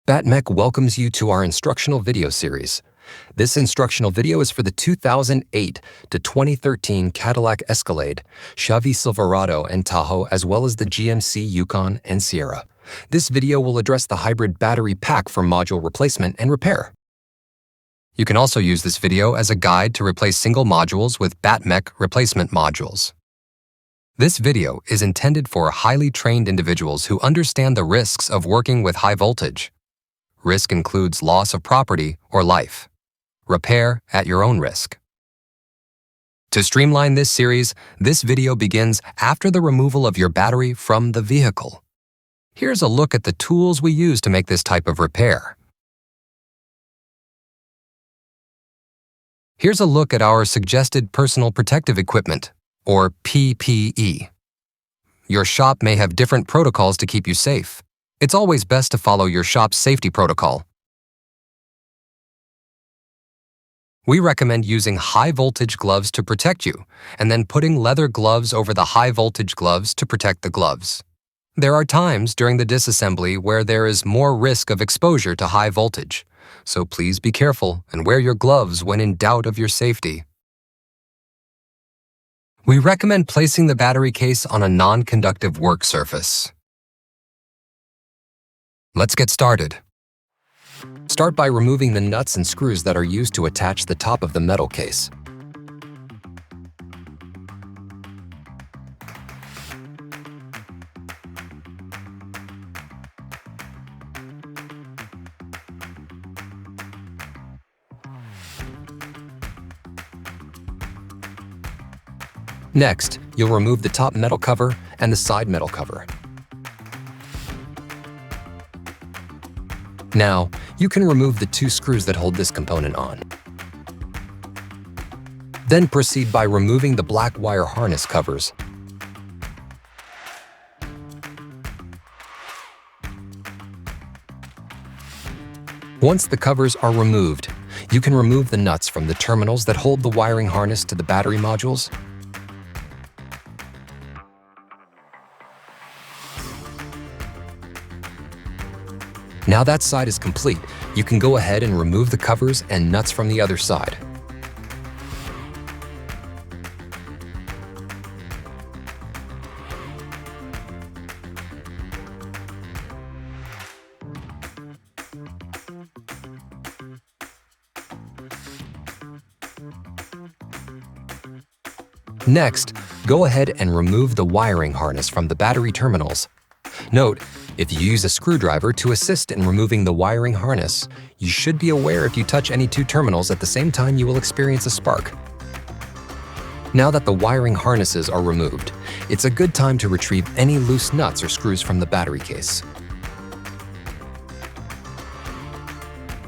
BattMech welcomes you to our instructional video series. This instructional video is for the 2008 to 2013 Cadillac Escalade, Chevy Silverado, and Tahoe, as well as the GMC Yukon and Sierra. This video will address the hybrid battery pack for module replacement and repair. You can also use this video as a guide to replace single modules with BattMech replacement modules. This video is intended for highly trained individuals who understand the risks of working with high voltage. Risk includes loss of property or life. Repair at your own risk. To streamline this series, this video begins after the removal of your battery from the vehicle. Here's a look at the tools we use to make this type of repair. Here's a look at our suggested personal protective equipment, or PPE. Your shop may have different protocols to keep you safe. It's always best to follow your shop's safety protocol. We recommend using high-voltage gloves to protect you, and then putting leather gloves over the high-voltage gloves to protect the gloves. There are times during the disassembly where there is more risk of exposure to high voltage, so please be careful and wear your gloves when in doubt of your safety. We recommend placing the battery case on a non-conductive work surface. Let's get started. Start by removing the nuts and screws that are used to attach the top of the metal case. Next, you'll remove the top metal cover and the side metal cover. Now, you can remove the two screws that hold this component on. Then proceed by removing the black wire harness covers. Once the covers are removed, you can remove the nuts from the terminals that hold the wiring harness to the battery modules. Now that side is complete, you can go ahead and remove the covers and nuts from the other side. Next, go ahead and remove the wiring harness from the battery terminals. Note, if you use a screwdriver to assist in removing the wiring harness, you should be aware if you touch any two terminals at the same time you will experience a spark. Now that the wiring harnesses are removed, it's a good time to retrieve any loose nuts or screws from the battery case.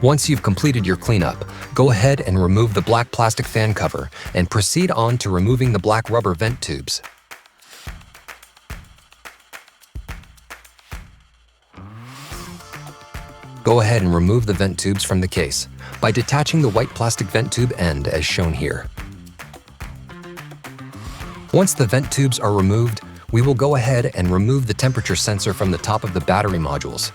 Once you've completed your cleanup, go ahead and remove the black plastic fan cover and proceed on to removing the black rubber vent tubes. Go ahead and remove the vent tubes from the case by detaching the white plastic vent tube end as shown here. Once the vent tubes are removed, we will go ahead and remove the temperature sensor from the top of the battery modules.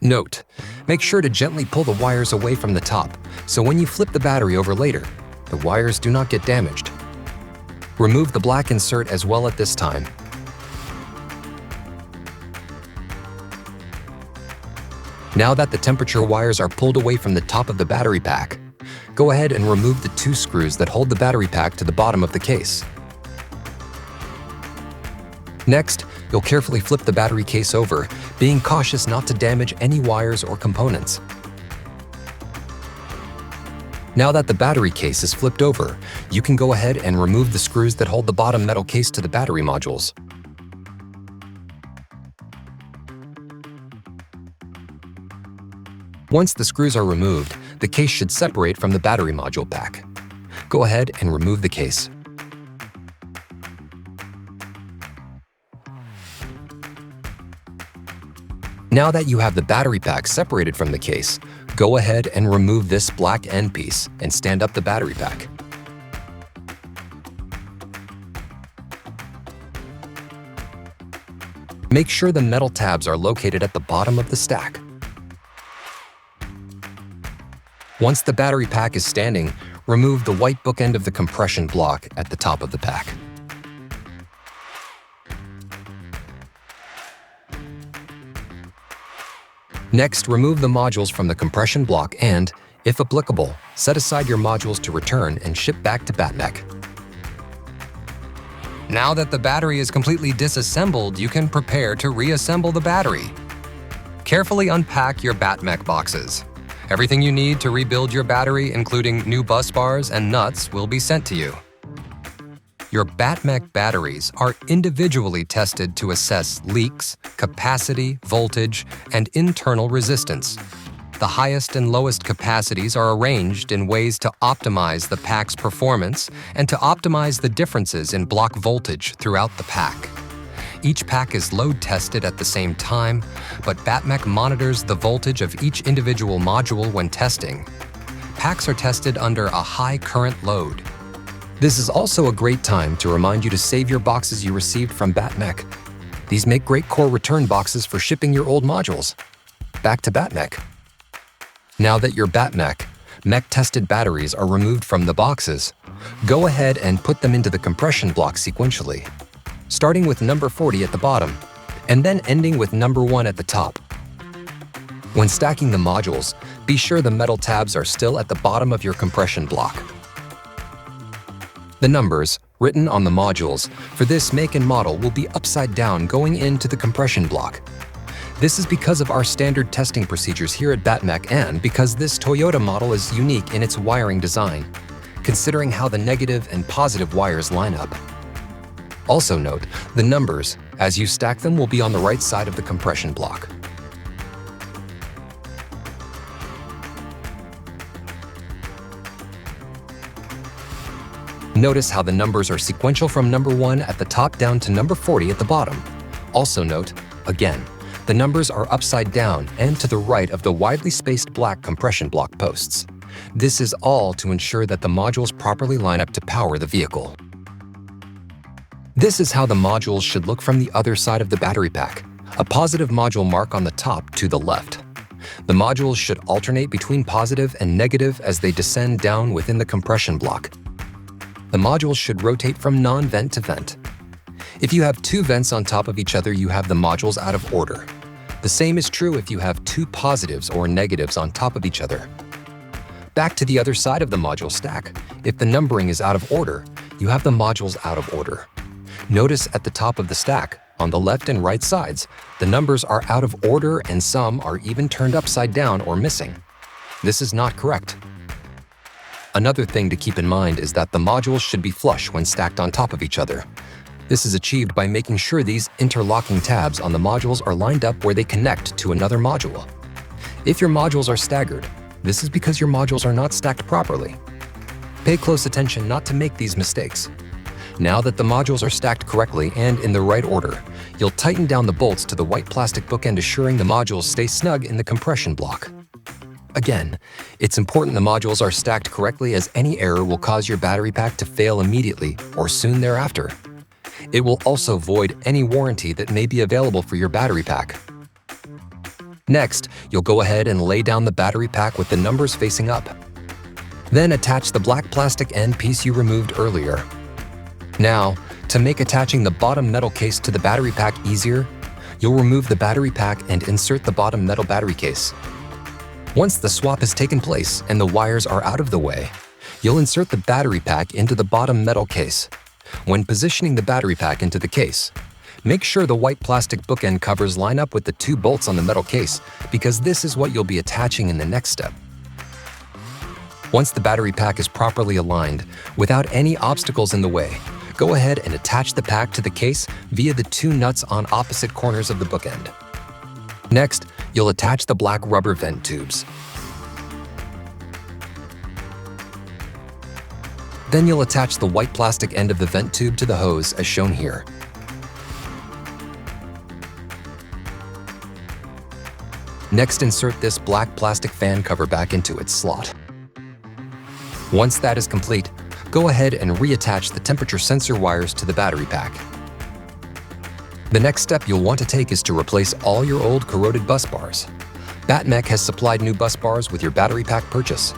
Note, make sure to gently pull the wires away from the top, so when you flip the battery over later, the wires do not get damaged. Remove the black insert as well at this time. Now that the temperature wires are pulled away from the top of the battery pack, go ahead and remove the two screws that hold the battery pack to the bottom of the case. Next, you'll carefully flip the battery case over, being cautious not to damage any wires or components. Now that the battery case is flipped over, you can go ahead and remove the screws that hold the bottom metal case to the battery modules. Once the screws are removed, the case should separate from the battery module pack. Go ahead and remove the case. Now that you have the battery pack separated from the case, Go ahead and remove this black end piece and stand up the battery pack. Make sure the metal tabs are located at the bottom of the stack. Once the battery pack is standing, remove the white bookend of the compression block at the top of the pack. Next, remove the modules from the compression block and, if applicable, set aside your modules to return and ship back to BattMech. Now that the battery is completely disassembled, you can prepare to reassemble the battery. Carefully unpack your BattMech boxes. Everything you need to rebuild your battery, including new bus bars and nuts, will be sent to you. Your BattMech batteries are individually tested to assess leaks, capacity, voltage, and internal resistance. The highest and lowest capacities are arranged in ways to optimize the pack's performance and to optimize the differences in block voltage throughout the pack. Each pack is load tested at the same time, but BattMech monitors the voltage of each individual module when testing. Packs are tested under a high current load. This is also a great time to remind you to save your boxes you received from BattMech. These make great core return boxes for shipping your old modules. Back to BattMech. Now that your BattMech mech-tested batteries are removed from the boxes, go ahead and put them into the compression block sequentially, starting with number 40 at the bottom, and then ending with number 1 at the top. When stacking the modules, be sure the metal tabs are still at the bottom of your compression block. The numbers, written on the modules, for this make and model will be upside down going into the compression block. This is because of our standard testing procedures here at BattMech and because this Toyota model is unique in its wiring design, considering how the negative and positive wires line up. Also note, the numbers, as you stack them, will be on the right side of the compression block. Notice how the numbers are sequential from number 1 at the top down to number 40 at the bottom. Also note, again, the numbers are upside down and to the right of the widely spaced black compression block posts. This is all to ensure that the modules properly line up to power the vehicle. This is how the modules should look from the other side of the battery pack, a positive module mark on the top to the left. The modules should alternate between positive and negative as they descend down within the compression block. The modules should rotate from non-vent to vent. If you have 2 vents on top of each other, you have the modules out of order. The same is true if you have 2 positives or negatives on top of each other. Back to the other side of the module stack. If the numbering is out of order, you have the modules out of order. Notice at the top of the stack, on the left and right sides, the numbers are out of order and some are even turned upside down or missing. This is not correct. Another thing to keep in mind is that the modules should be flush when stacked on top of each other. This is achieved by making sure these interlocking tabs on the modules are lined up where they connect to another module. If your modules are staggered, this is because your modules are not stacked properly. Pay close attention not to make these mistakes. Now that the modules are stacked correctly and in the right order, you'll tighten down the bolts to the white plastic bookend, assuring the modules stay snug in the compression block. Again, it's important the modules are stacked correctly, as any error will cause your battery pack to fail immediately or soon thereafter. It will also void any warranty that may be available for your battery pack. Next, you'll go ahead and lay down the battery pack with the numbers facing up. Then attach the black plastic end piece you removed earlier. Now, to make attaching the bottom metal case to the battery pack easier, you'll remove the battery pack and insert the bottom metal battery case. Once the swap has taken place and the wires are out of the way, you'll insert the battery pack into the bottom metal case. When positioning the battery pack into the case, make sure the white plastic bookend covers line up with the 2 bolts on the metal case, because this is what you'll be attaching in the next step. Once the battery pack is properly aligned, without any obstacles in the way, go ahead and attach the pack to the case via the 2 nuts on opposite corners of the bookend. Next, you'll attach the black rubber vent tubes. Then you'll attach the white plastic end of the vent tube to the hose as shown here. Next, insert this black plastic fan cover back into its slot. Once that is complete, go ahead and reattach the temperature sensor wires to the battery pack. The next step you'll want to take is to replace all your old corroded bus bars. BattMech has supplied new bus bars with your battery pack purchase.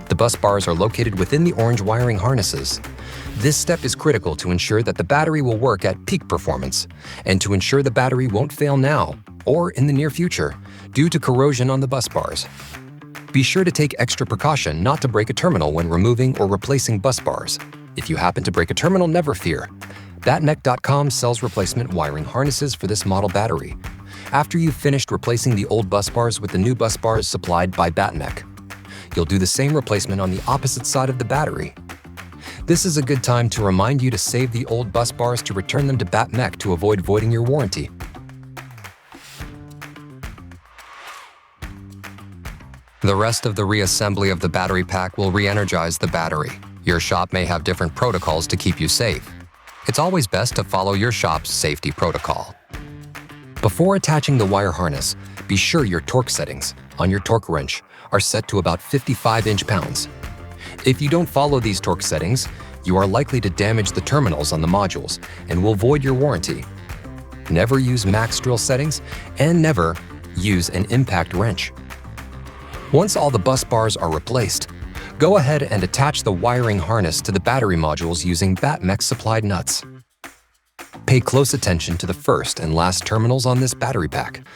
The bus bars are located within the orange wiring harnesses. This step is critical to ensure that the battery will work at peak performance and to ensure the battery won't fail now or in the near future due to corrosion on the bus bars. Be sure to take extra precaution not to break a terminal when removing or replacing bus bars. If you happen to break a terminal, never fear. BattMech.com sells replacement wiring harnesses for this model battery. After you've finished replacing the old bus bars with the new bus bars supplied by BattMech, you'll do the same replacement on the opposite side of the battery. This is a good time to remind you to save the old bus bars to return them to BattMech to avoid voiding your warranty. The rest of the reassembly of the battery pack will re-energize the battery. Your shop may have different protocols to keep you safe. It's always best to follow your shop's safety protocol. Before attaching the wire harness, be sure your torque settings on your torque wrench are set to about 55 inch-pounds. If you don't follow these torque settings, you are likely to damage the terminals on the modules and will void your warranty. Never use max drill settings and never use an impact wrench. Once all the bus bars are replaced, go ahead and attach the wiring harness to the battery modules using BattMech supplied nuts. Pay close attention to the first and last terminals on this battery pack.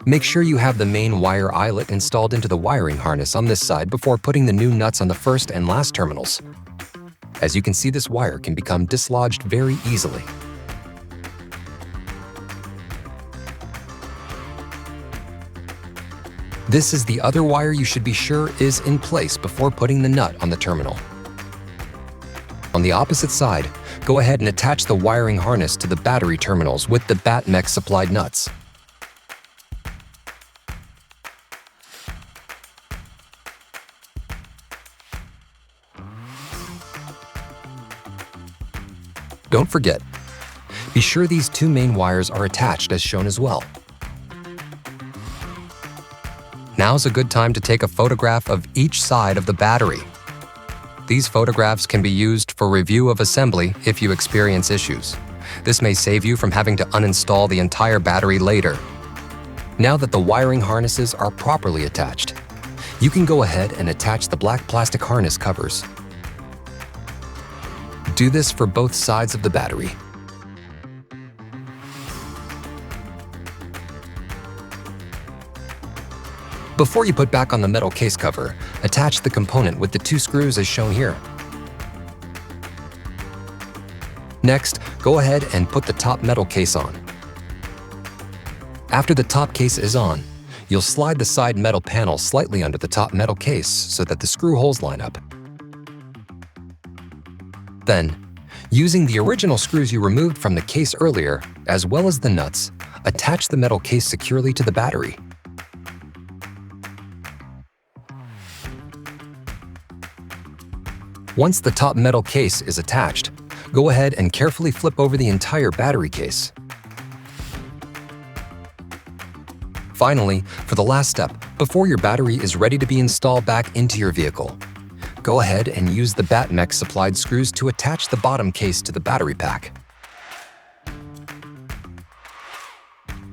Make sure you have the main wire eyelet installed into the wiring harness on this side before putting the new nuts on the first and last terminals. As you can see, this wire can become dislodged very easily. This is the other wire you should be sure is in place before putting the nut on the terminal. On the opposite side, go ahead and attach the wiring harness to the battery terminals with the BattMech supplied nuts. Don't forget, be sure these two main wires are attached as shown as well. Now's a good time to take a photograph of each side of the battery. These photographs can be used for review of assembly if you experience issues. This may save you from having to uninstall the entire battery later. Now that the wiring harnesses are properly attached, you can go ahead and attach the black plastic harness covers. Do this for both sides of the battery. Before you put back on the metal case cover, attach the component with the two screws as shown here. Next, go ahead and put the top metal case on. After the top case is on, you'll slide the side metal panel slightly under the top metal case so that the screw holes line up. Then, using the original screws you removed from the case earlier, as well as the nuts, attach the metal case securely to the battery. Once the top metal case is attached, go ahead and carefully flip over the entire battery case. Finally, for the last step, before your battery is ready to be installed back into your vehicle, go ahead and use the BattMech supplied screws to attach the bottom case to the battery pack.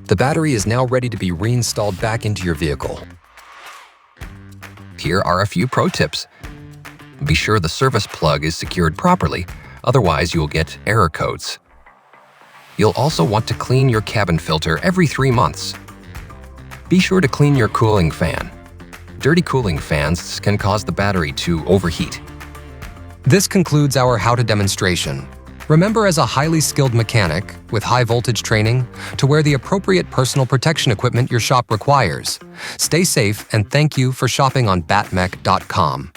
The battery is now ready to be reinstalled back into your vehicle. Here are a few pro tips. Be sure the service plug is secured properly, otherwise you'll get error codes. You'll also want to clean your cabin filter every 3 months. Be sure to clean your cooling fan. Dirty cooling fans can cause the battery to overheat. This concludes our how-to demonstration. Remember, as a highly skilled mechanic with high voltage training, to wear the appropriate personal protection equipment your shop requires. Stay safe and thank you for shopping on BattMech.com.